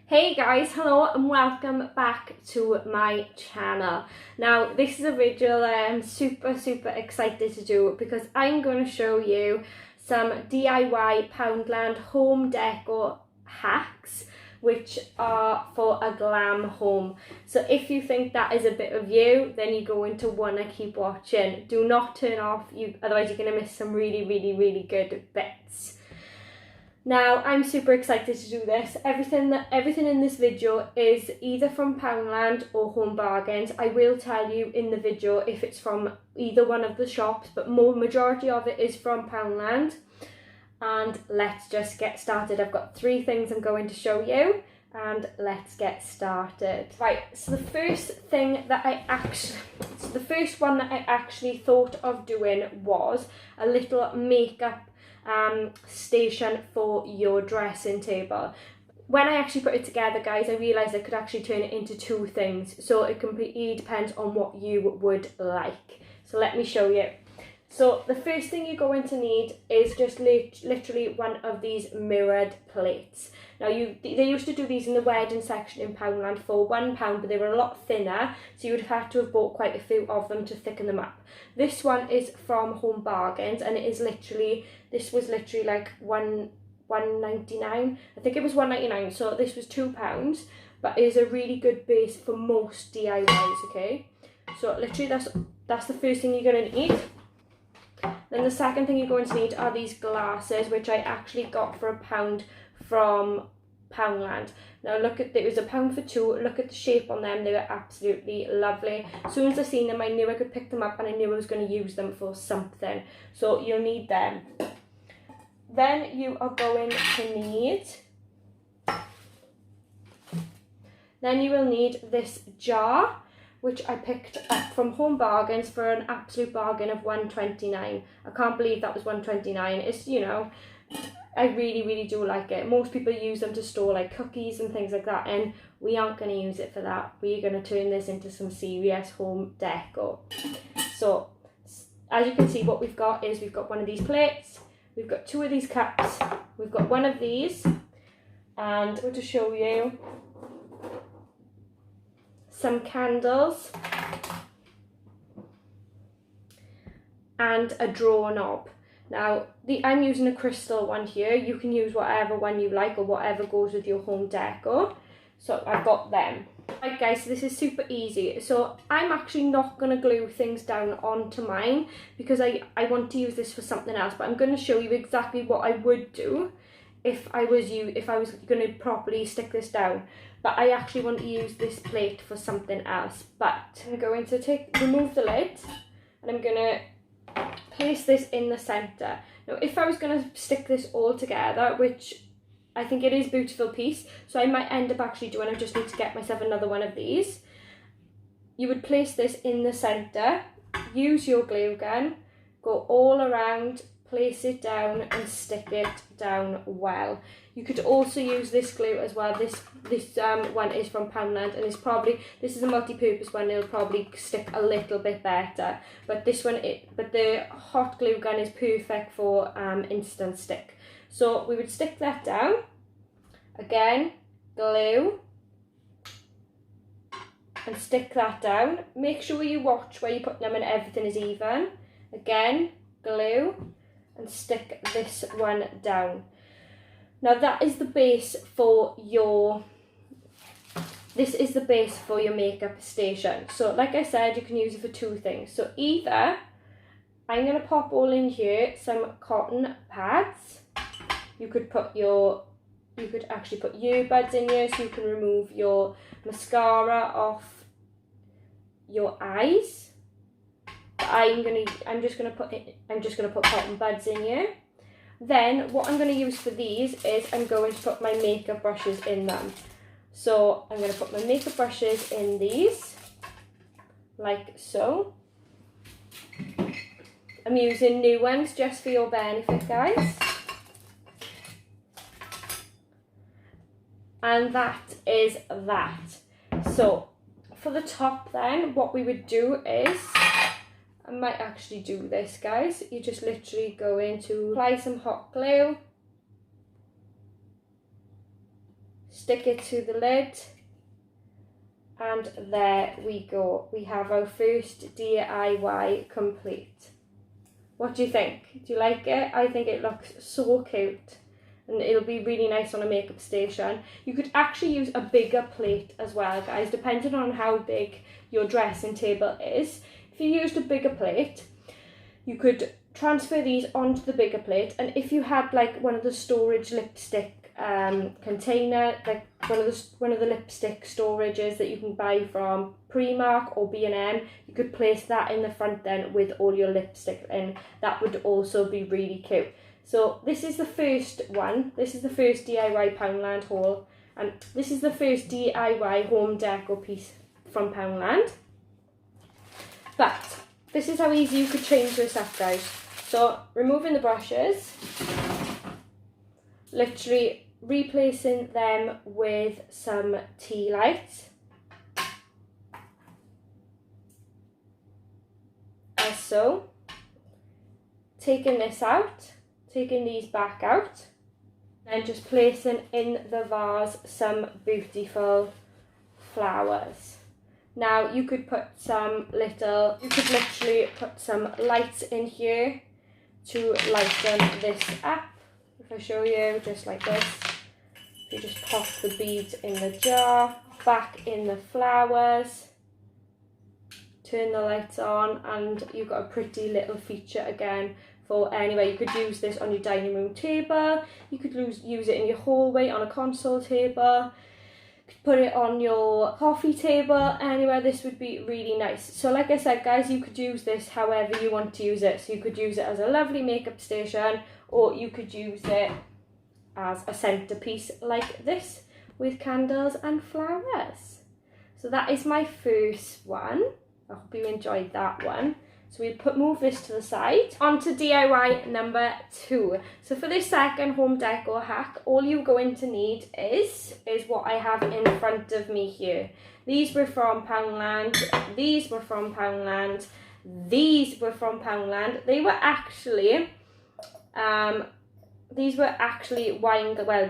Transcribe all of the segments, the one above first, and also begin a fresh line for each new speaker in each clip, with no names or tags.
Hey guys, hello and welcome back to my channel. Now this is a video that I'm super excited to do because I'm going to show you some DIY Poundland home decor hacks which are for a glam home. So if you think that is a bit of you, then you're going to want to keep watching. Do not turn off, otherwise you're going to miss some really good bits. Now, I'm super excited to do this. Everything in this video is either from Poundland or Home Bargains. I will tell you in the video if it's from either one of the shops, but majority of it is from Poundland. And let's just get started. I've got 3 things I'm going to show you, and let's get started. Right, so the first one that I actually thought of doing was a little makeup station for your dressing table. When I actually put it together, guys, I realised I could actually turn it into 2 things, so it completely depends on what you would like. So let me show you. So the first thing you're going to need is just literally one of these mirrored plates. Now they used to do these in the wedding section in Poundland for £1, but they were a lot thinner, so you would have had to have bought quite a few of them to thicken them up. This one is from Home Bargains, and this was literally like £1.99. I think it was £1.99, so this was £2, but it is a really good base for most DIYs. Okay, so literally that's the first thing you're going to need. Then the second thing you're going to need are these glasses, which I actually got for £1 from Poundland. Now it was £1 for 2. Look at the shape on them, they were absolutely lovely. As soon as I seen them, I knew I could pick them up and I knew I was going to use them for something. So you'll need them. Then you are going to need, you will need this jar, which I picked up from Home Bargains for an absolute bargain of £1.29. I can't believe that was £1.29. It's, you know, I really do like it. Most people use them to store like cookies and things like that, and we aren't going to use it for that. We're going to turn this into some serious home decor. So as you can see, what we've got is we've got one of these plates, we've got 2 of these cups, we've got one of these, and I'm going to show you some candles and a drawer knob. Now I'm using a crystal one here. You can use whatever one you like or whatever goes with your home decor. So I've got them. Right guys, so this is super easy. So I'm actually not going to glue things down onto mine because I want to use this for something else, but I'm going to show you exactly what I would do if I was going to properly stick this down. But I actually want to use this plate for something else. But I'm going to remove the lid, and I'm going to place this in the centre. Now if I was going to stick this all together, which I think it is a beautiful piece, so I might end up actually doing, I just need to get myself another one of these. You would place this in the centre, use your glue gun, go all around, place it down and stick it down well. You could also use this glue as well. This one is from Poundland, and this is a multi-purpose one. It'll probably stick a little bit better, but the hot glue gun is perfect for instant stick. So we would stick that down again, glue, and stick that down. Make sure you watch where you put them and everything is even. Again, glue, and stick this one down. Now that is the base for your makeup station. So like I said, you can use it for 2 things. So either I'm going to pop all in here some cotton pads. You could actually put earbuds in here so you can remove your mascara off your eyes. I'm just gonna put cotton buds in here. Then what I'm going to use for these is I'm going to put my makeup brushes in them. So I'm going to put my makeup brushes in these, like so. I'm using new ones just for your benefit, guys. And that is that. So for the top then, what we would do is, I might actually do this, guys. You just literally go in to apply some hot glue, stick it to the lid, and there we go. We have our first DIY complete. What do you think? Do you like it? I think it looks so cute, and it'll be really nice on a makeup station. You could actually use a bigger plate as well, guys, depending on how big your dressing table is. If you used a bigger plate, you could transfer these onto the bigger plate, and if you had like one of the storage lipstick container, like one of the lipstick storages that you can buy from Primark or B&M, you could place that in the front then with all your lipstick in. That would also be really cute. So this is the first one. This is the first DIY Poundland haul, and this is the first DIY home decor piece from Poundland. But this is how easy you could change this up, guys. So removing the brushes, literally replacing them with some tea lights, as so. Taking this out, taking these back out, and just placing in the vase some beautiful flowers. Now you could put literally put some lights in here to lighten this up. If I show you, just like this, you just pop the beads in the jar, back in the flowers, turn the lights on, and you've got a pretty little feature again for anywhere. You could use this on your dining room table, you could use it in your hallway on a console table, you could put it on your coffee table, anywhere. This would be really nice. So like I said, guys, you could use this however you want to use it. So you could use it as a lovely makeup station, or you could use it as a centerpiece like this with candles and flowers. So that is my first one. I hope you enjoyed that one. So we'll move this to the side. On to DIY number 2. So for this second home decor hack, all you're going to need is what I have in front of me here. These were from Poundland, these were from Poundland, these were from Poundland. They were actually these were actually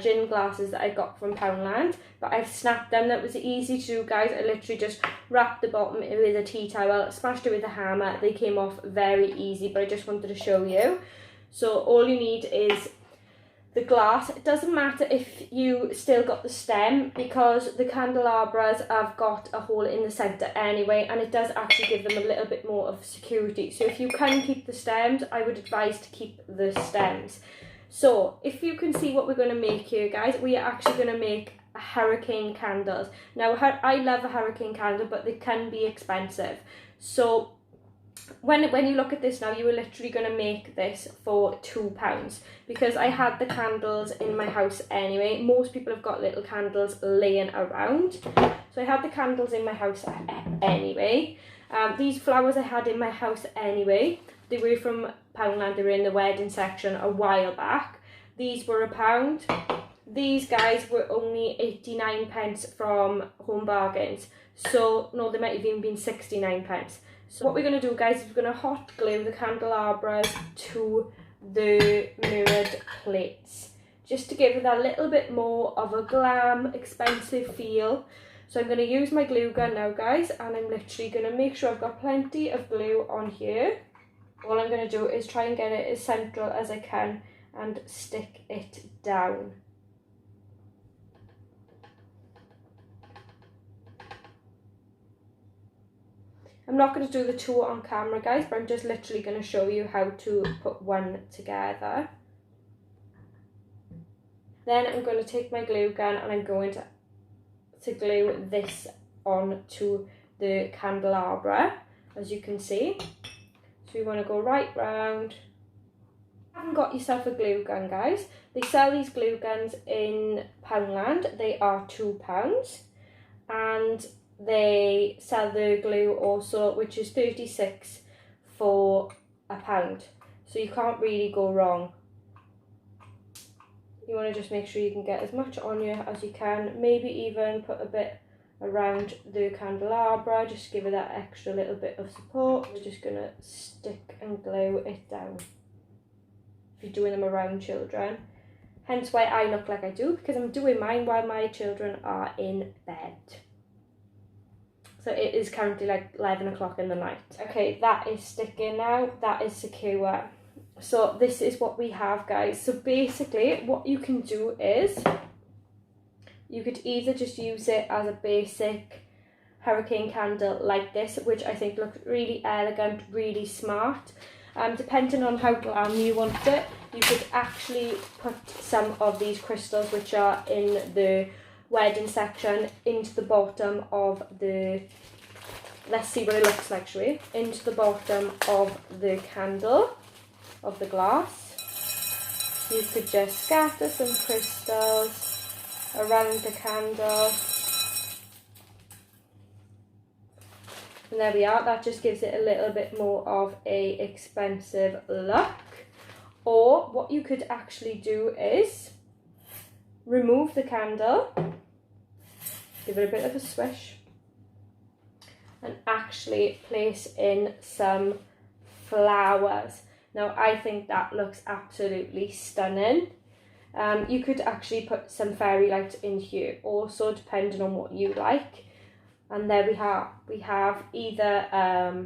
gin glasses that I got from Poundland, but I've snapped them. That was easy to do, guys. I literally just wrapped the bottom with a tea towel, smashed it with a hammer. They came off very easy, but I just wanted to show you. So all you need is the glass. It doesn't matter if you still got the stem, because the candelabras have got a hole in the centre anyway, and it does actually give them a little bit more of security. So if you can keep the stems, I would advise to keep the stems. So if you can see what we're going to make here, guys, we are actually going to make hurricane candles. Now, I love a hurricane candle, but they can be expensive. So when you look at this now, you are literally going to make this for £2, because I had the candles in my house anyway. Most people have got little candles laying around, so I had the candles in my house anyway. These flowers I had in my house anyway. They were from Poundland. They were in the wedding section a while back. These were £1. These, guys, were only 89p from Home Bargains. So no, they might have even been 69p. So what we're going to do, guys, is we're going to hot glue the candelabras to the mirrored plates, just to give it a little bit more of a glam, expensive feel. So I'm going to use my glue gun now, guys, and I'm literally going to make sure I've got plenty of glue on here. All I'm going to do is try and get it as central as I can and stick it down. I'm not going to do the two on camera, guys, but I'm just literally going to show you how to put one together. Then I'm going to take my glue gun and I'm going to glue this onto the candelabra, as you can see. So you want to go right round. If you haven't got yourself a glue gun, guys, they sell these glue guns in Poundland. They are £2, and they sell the glue also, which is 36 for £1. So you can't really go wrong. You want to just make sure you can get as much on you as you can, maybe even put a bit around the candelabra, just give it that extra little bit of support. We're just going to stick and glue it down if you're doing them around children. Hence why I look like I do, because I'm doing mine while my children are in bed. So it is currently like 11 o'clock in the night. Okay, that is sticking now, that is secure. So this is what we have, guys. So basically what you can do is, you could either just use it as a basic hurricane candle like this, which I think looks really elegant, really smart. Depending on how glam you want it, you could actually put some of these crystals, which are in the wedding section, into the bottom of the, let's see what it looks like, shall we? Into the bottom of the candle, of the glass. You could just scatter some crystals around the candle. And there we are, that just gives it a little bit more of a expensive look. Or what you could actually do is remove the candle, give it a bit of a swish, and actually place in some flowers. Now I think that looks absolutely stunning. You could actually put some fairy lights in here also, depending on what you like. And there we have either, I'll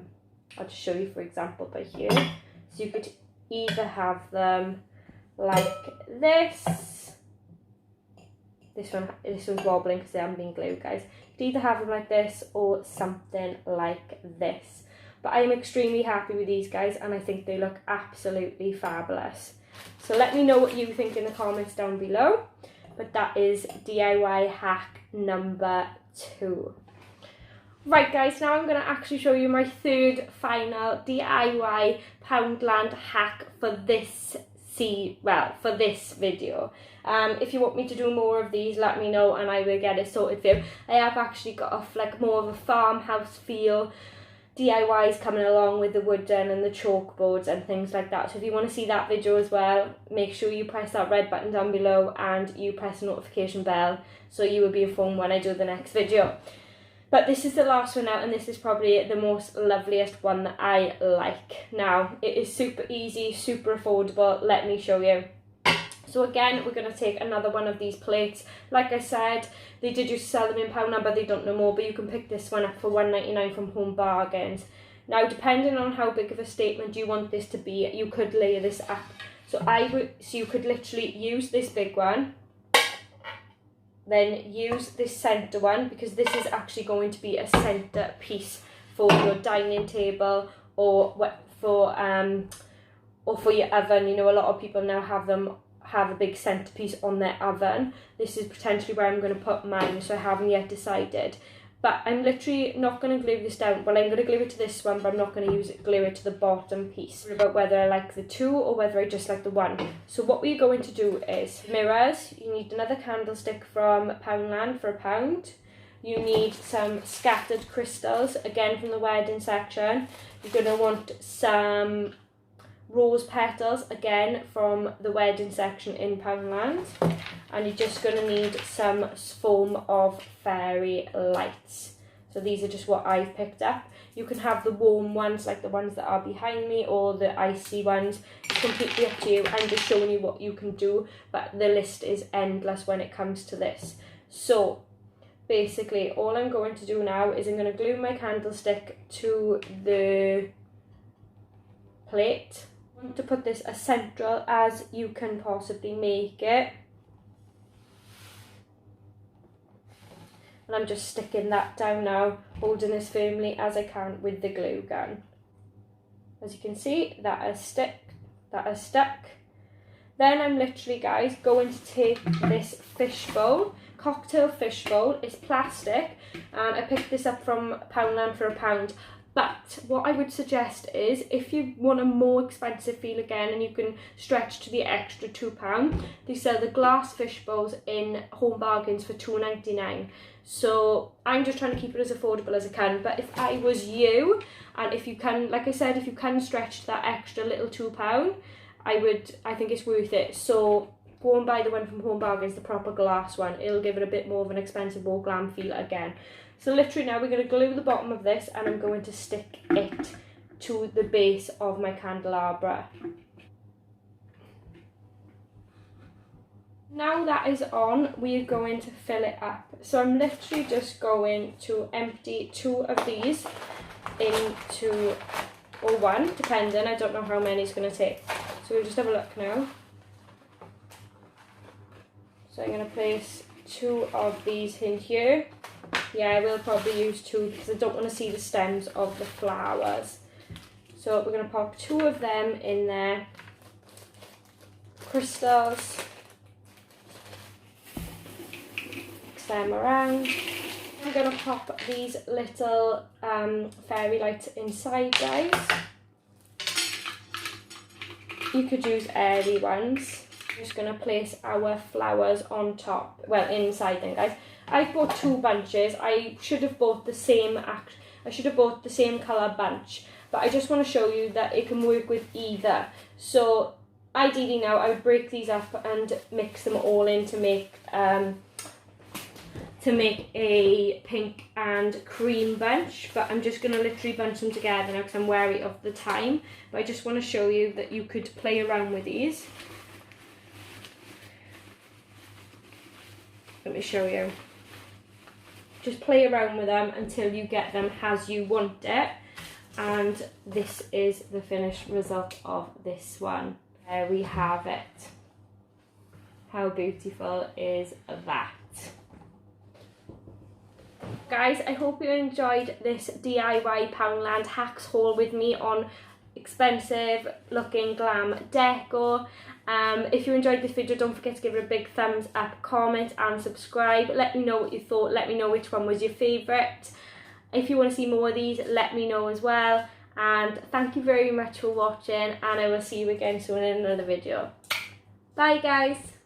just show you for example by here. So you could either have them like this. This one's wobbling because they haven't been glued, guys. You could either have them like this or something like this. But I am extremely happy with these, guys, and I think they look absolutely fabulous. So let me know what you think in the comments down below. But that is DIY hack number 2. Right, guys, now I'm going to actually show you my third final DIY Poundland hack for this video. If you want me to do more of these, let me know and I will get it sorted for you. I have actually got off like more of a farmhouse feel DIYs coming along with the wooden and the chalkboards and things like that. So if you want to see that video as well, make sure you press that red button down below and you press the notification bell so you will be informed when I do the next video. But this is the last one out, and this is probably the most loveliest one that I like. Now, it is super easy, super affordable. Let me show you. So again, we're going to take another one of these plates. Like I said, they did used to sell them in Poundland, but they don't no more. But you can pick this one up for £1.99 from Home Bargains. Now, depending on how big of a statement you want this to be, you could layer this up. So you could literally use this big one, then use this centre one, because this is actually going to be a centre piece for your dining table or for your oven. You know, a lot of people now have a big centerpiece on their oven. This is potentially where I'm going to put mine, so I haven't yet decided. But I'm literally not going to glue this down. Well, I'm going to glue it to this one, but I'm not going to glue it to the bottom piece. About whether I like the 2 or whether I just like the 1. So what we're going to do is mirrors. You need another candlestick from Poundland for £1. You need some scattered crystals, again from the wedding section. You're going to want some rose petals, again from the wedding section in Poundland, and you're just going to need some form of fairy lights. So these are just what I've picked up. You can have the warm ones like the ones that are behind me, or the icy ones. It's completely up to you. I'm just showing you what you can do, but the list is endless when it comes to this. So basically all I'm going to do now is I'm going to glue my candlestick to the plate. To put this as central as you can possibly make it, and I'm just sticking that down now, holding this firmly as I can with the glue gun. As you can see, that has stuck. Then I'm literally, guys, going to take this fishbowl, cocktail fishbowl. It's plastic, and I picked this up from Poundland for £1. But what I would suggest is, if you want a more expensive feel again and you can stretch to the extra £2, they sell the glass fish bowls in Home Bargains for £2.99. So I'm just trying to keep it as affordable as I can. But if I was you, and if you can, like I said, if you can stretch to that extra little £2, I think it's worth it. So go and buy the one from Home Bargains, the proper glass one. It'll give it a bit more of an expensive, more glam feel again. So literally now we're going to glue the bottom of this, and I'm going to stick it to the base of my candelabra. Now that is on, we're going to fill it up. So I'm literally just going to empty 2 of these into, or 1, depending, I don't know how many it's going to take. So we'll just have a look now. So I'm going to place 2 of these in here. Yeah, I will probably use 2 because I don't want to see the stems of the flowers. So we're going to pop 2 of them in there. Crystals. Mix them around. I'm going to pop these little fairy lights inside, guys. You could use airy ones. I'm just going to place our flowers on top, well, inside them, guys. I bought 2 bunches. I should have bought the same colour bunch, but I just want to show you that it can work with either. So ideally now I would break these up and mix them all in to make a pink and cream bunch, but I'm just going to literally bunch them together now because I'm wary of the time. But I just want to show you that you could play around with these. Let me show you. Just play around with them until you get them as you want it. And this is the finished result of this one. There we have it. How beautiful is that? Guys, I hope you enjoyed this DIY Poundland hacks haul with me on expensive looking glam decor. If you enjoyed this video, don't forget to give it a big thumbs up, comment and subscribe. Let me know what you thought. Let me know which one was your favourite. If you want to see more of these, let me know as well. And thank you very much for watching, and I will see you again soon in another video. Bye guys.